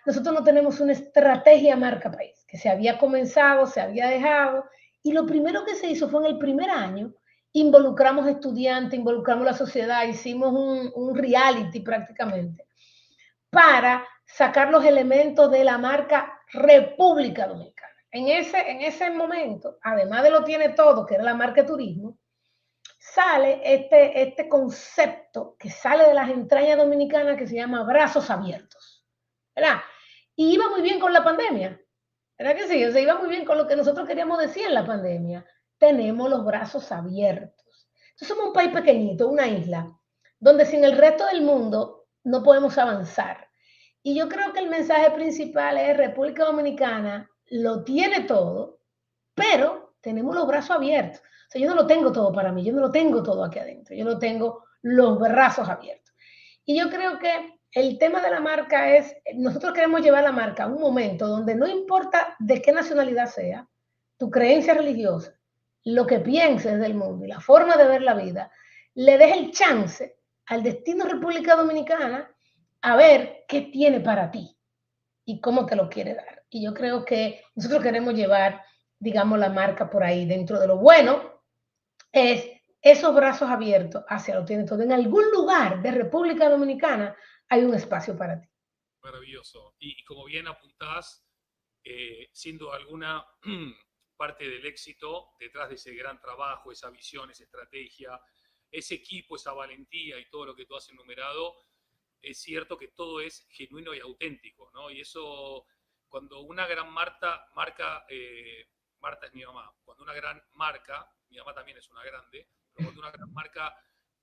nosotros no tenemos una estrategia marca país, que se había comenzado, se había dejado, y lo primero que se hizo fue en el primer año, involucramos estudiantes, involucramos la sociedad, hicimos un reality prácticamente, para sacar los elementos de la marca República Dominicana. En ese momento, además de lo tiene todo, que era la marca turismo, sale este concepto que sale de las entrañas dominicanas que se llama brazos abiertos, ¿verdad? Y iba muy bien con la pandemia, ¿verdad que sí? O sea, iba muy bien con lo que nosotros queríamos decir en la pandemia. Tenemos los brazos abiertos. Entonces somos un país pequeñito, una isla, donde sin el resto del mundo no podemos avanzar. Y yo creo que el mensaje principal es República Dominicana lo tiene todo, pero tenemos los brazos abiertos. O sea, yo no lo tengo todo para mí, yo no lo tengo todo aquí adentro, yo no tengo los brazos abiertos. Y yo creo que el tema de la marca es, nosotros queremos llevar la marca a un momento donde no importa de qué nacionalidad sea, tu creencia religiosa, lo que pienses del mundo y la forma de ver la vida, le des el chance al destino República Dominicana a ver qué tiene para ti y cómo te lo quiere dar. Y yo creo que nosotros queremos llevar, digamos, la marca por ahí. Dentro de lo bueno es esos brazos abiertos hacia lo tiene todo. En algún lugar de República Dominicana hay un espacio para ti. Maravilloso. Y como bien apuntás, siendo alguna parte del éxito detrás de ese gran trabajo, esa visión, esa estrategia, ese equipo, esa valentía y todo lo que tú has enumerado, es cierto que todo es genuino y auténtico, ¿no? Y eso, cuando una gran Marta es mi mamá, cuando una gran marca, mi mamá también es una grande, pero cuando una gran marca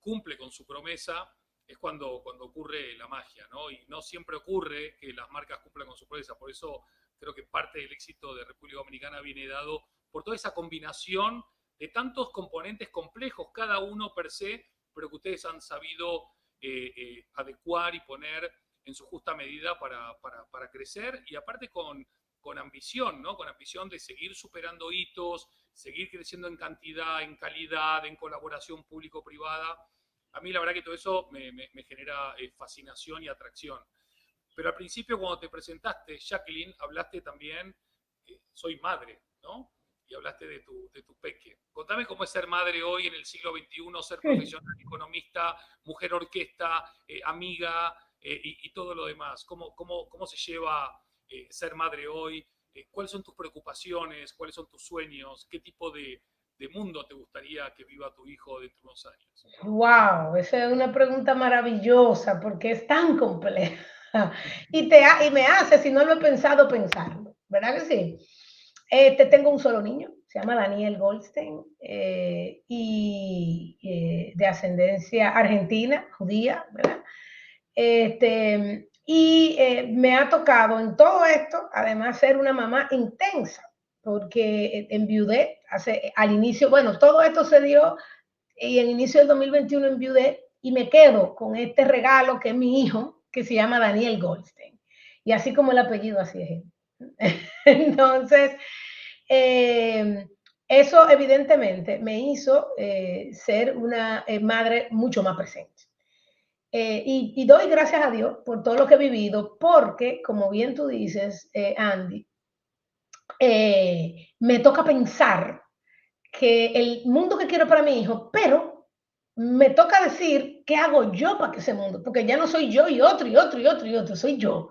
cumple con su promesa, es cuando ocurre la magia, ¿no? Y no siempre ocurre que las marcas cumplan con su promesa, por eso creo que parte del éxito de República Dominicana viene dado por toda esa combinación de tantos componentes complejos, cada uno per se, pero que ustedes han sabido adecuar y poner en su justa medida para crecer y aparte con ambición, ¿no? Con ambición de seguir superando hitos, seguir creciendo en cantidad, en calidad, en colaboración público-privada. A mí la verdad que todo eso me genera fascinación y atracción. Pero al principio cuando te presentaste, Jacqueline, hablaste también, soy madre, ¿no? Y hablaste de tu peque. Contame cómo es ser madre hoy en el siglo XXI, ser profesional, economista, mujer orquesta, amiga y todo lo demás. ¿Cómo se lleva ser madre hoy? ¿Cuáles son tus preocupaciones? ¿Cuáles son tus sueños? ¿Qué tipo de mundo te gustaría que viva tu hijo dentro de unos años? Wow, esa es una pregunta maravillosa porque es tan compleja y me hace, si no lo he pensado, pensarlo, ¿verdad que sí? Tengo un solo niño, se llama Daniel Goldstein y de ascendencia argentina, judía, ¿verdad? Y me ha tocado en todo esto, además, ser una mamá intensa, porque enviudé al inicio, bueno, todo esto se dio y en inicio del 2021 enviudé y me quedo con este regalo que es mi hijo, que se llama Daniel Goldstein. Y así como el apellido, así es él. Entonces, eso evidentemente me hizo ser una madre mucho más presente. Y doy gracias a Dios por todo lo que he vivido, porque, como bien tú dices, Andy, me toca pensar que el mundo que quiero para mi hijo, pero me toca decir qué hago yo para que ese mundo, porque ya no soy yo y otro y otro y otro y otro, soy yo.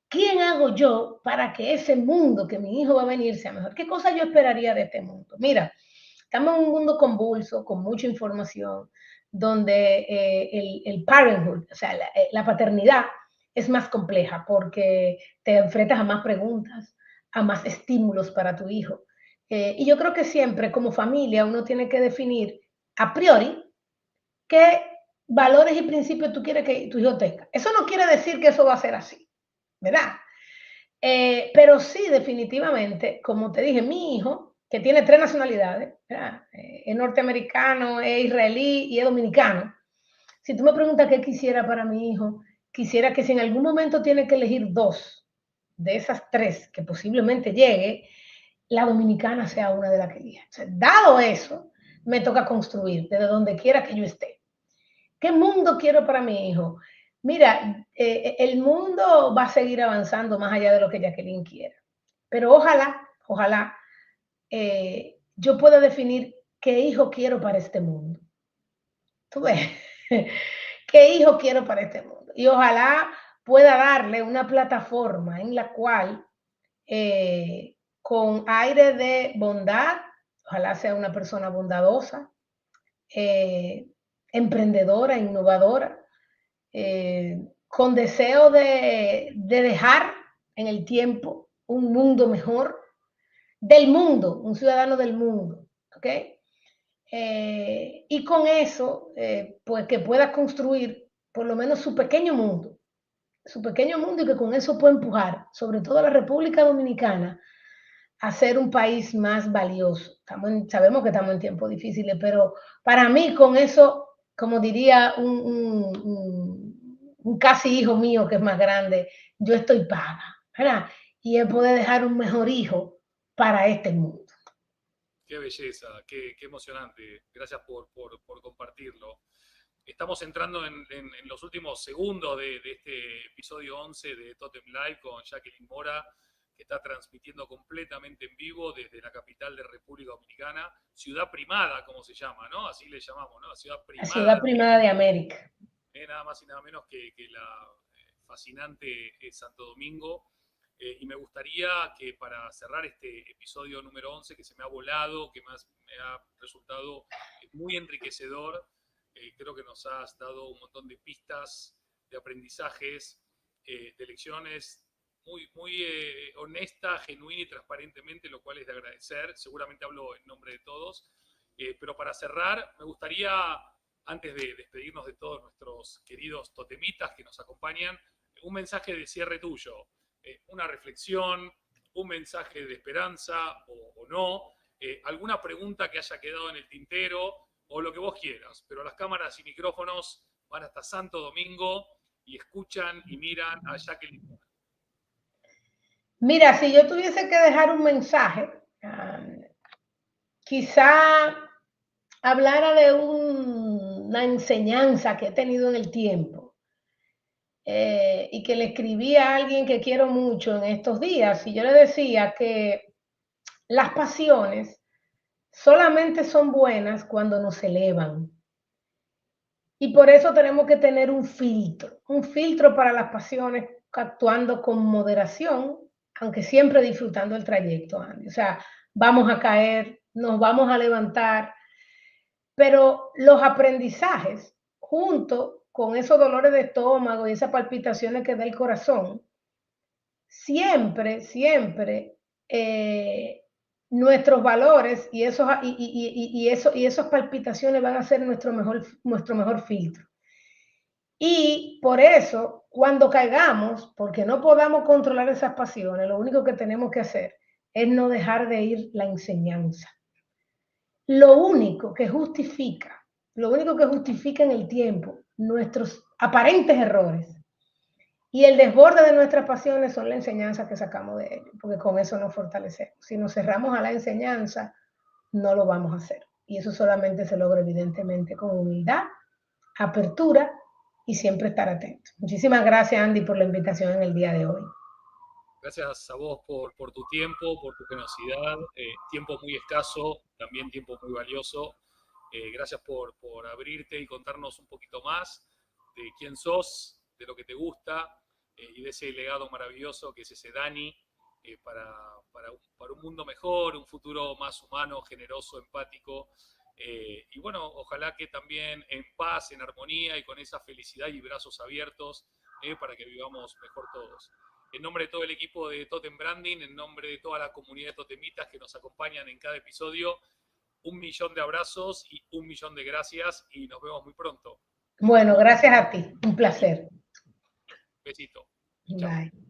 ¿Quién hago yo para que ese mundo que mi hijo va a venir sea mejor? ¿Qué cosa yo esperaría de este mundo? Mira, estamos en un mundo convulso, con mucha información, donde el parenthood, o sea, la paternidad es más compleja porque te enfrentas a más preguntas, a más estímulos para tu hijo. Y yo creo que siempre como familia uno tiene que definir a priori qué valores y principios tú quieres que tu hijo tenga. Eso no quiere decir que eso va a ser así, ¿verdad? Pero sí, definitivamente, como te dije, mi hijo, que tiene 3 nacionalidades, es norteamericano, es israelí y es dominicano. Si tú me preguntas qué quisiera para mi hijo, quisiera que si en algún momento tiene que elegir 2 de esas 3 que posiblemente llegue, la dominicana sea una de las que elija. O sea, dado eso, me toca construir desde donde quiera que yo esté. ¿Qué mundo quiero para mi hijo? Mira, el mundo va a seguir avanzando más allá de lo que Jacqueline quiera. Pero ojalá, yo pueda definir qué hijo quiero para este mundo. ¿Tú ves? ¿Qué hijo quiero para este mundo? Y ojalá pueda darle una plataforma en la cual, con aire de bondad, ojalá sea una persona bondadosa, eh, emprendedora, innovadora, con deseo de dejar en el tiempo un mundo mejor, del mundo, un ciudadano del mundo, ¿ok? Y con eso, pues que pueda construir por lo menos su pequeño mundo y que con eso pueda empujar, sobre todo a la República Dominicana, a ser un país más valioso. Sabemos que estamos en tiempos difíciles, pero para mí con eso, como diría un casi hijo mío que es más grande, yo estoy paga, ¿verdad? Y él puede dejar un mejor hijo para este mundo. Qué belleza, qué emocionante. Gracias por compartirlo. Estamos entrando en los últimos segundos de este episodio 11 de Totem Live con Jacqueline Mora, que está transmitiendo completamente en vivo desde la capital de República Dominicana, ciudad primada, como se llama, ¿no? Así le llamamos, ¿no? La ciudad La primada ciudad de América. primada de América. Nada más y nada menos que la fascinante Santo Domingo. Y me gustaría que para cerrar este episodio número 11, que se me ha volado, que me ha resultado muy enriquecedor, creo que nos has dado un montón de pistas, de aprendizajes, de lecciones muy honesta, genuina y transparentemente, lo cual es de agradecer. Seguramente hablo en nombre de todos. Pero para cerrar, me gustaría, antes de despedirnos de todos nuestros queridos totemitas que nos acompañan, un mensaje de cierre tuyo, una reflexión, un mensaje de esperanza o no, alguna pregunta que haya quedado en el tintero o lo que vos quieras, pero las cámaras y micrófonos van hasta Santo Domingo y escuchan y miran a Jacqueline. Mira, si yo tuviese que dejar un mensaje, quizá hablara de una enseñanza que he tenido en el tiempo, y que le escribí a alguien que quiero mucho en estos días, y yo le decía que las pasiones solamente son buenas cuando nos elevan. Y por eso tenemos que tener un filtro para las pasiones, actuando con moderación, aunque siempre disfrutando el trayecto, Andy. O sea, vamos a caer, nos vamos a levantar, pero los aprendizajes, junto con esos dolores de estómago y esas palpitaciones que da el corazón, siempre nuestros valores y esas palpitaciones van a ser nuestro mejor filtro. Y por eso, cuando caigamos, porque no podamos controlar esas pasiones, lo único que tenemos que hacer es no dejar de ir la enseñanza. Lo único que justifica en el tiempo nuestros aparentes errores y el desborde de nuestras pasiones son la enseñanza que sacamos de ellos, porque con eso nos fortalecemos. Si nos cerramos a la enseñanza, no lo vamos a hacer. Y eso solamente se logra evidentemente con humildad, apertura y siempre estar atento. Muchísimas gracias, Andy, por la invitación en el día de hoy. Gracias a vos por tu tiempo, por tu generosidad, tiempo muy escaso, también tiempo muy valioso. Gracias por abrirte y contarnos un poquito más de quién sos, de lo que te gusta y de ese legado maravilloso que es ese Dani para un mundo mejor, un futuro más humano, generoso, empático. Y bueno, ojalá que también en paz, en armonía y con esa felicidad y brazos abiertos para que vivamos mejor todos. En nombre de todo el equipo de Totem Branding, en nombre de toda la comunidad de totemitas que nos acompañan en cada episodio, 1.000.000 de abrazos y 1.000.000 de gracias y nos vemos muy pronto. Bueno, gracias a ti. Un placer. Besito. Bye. Chao.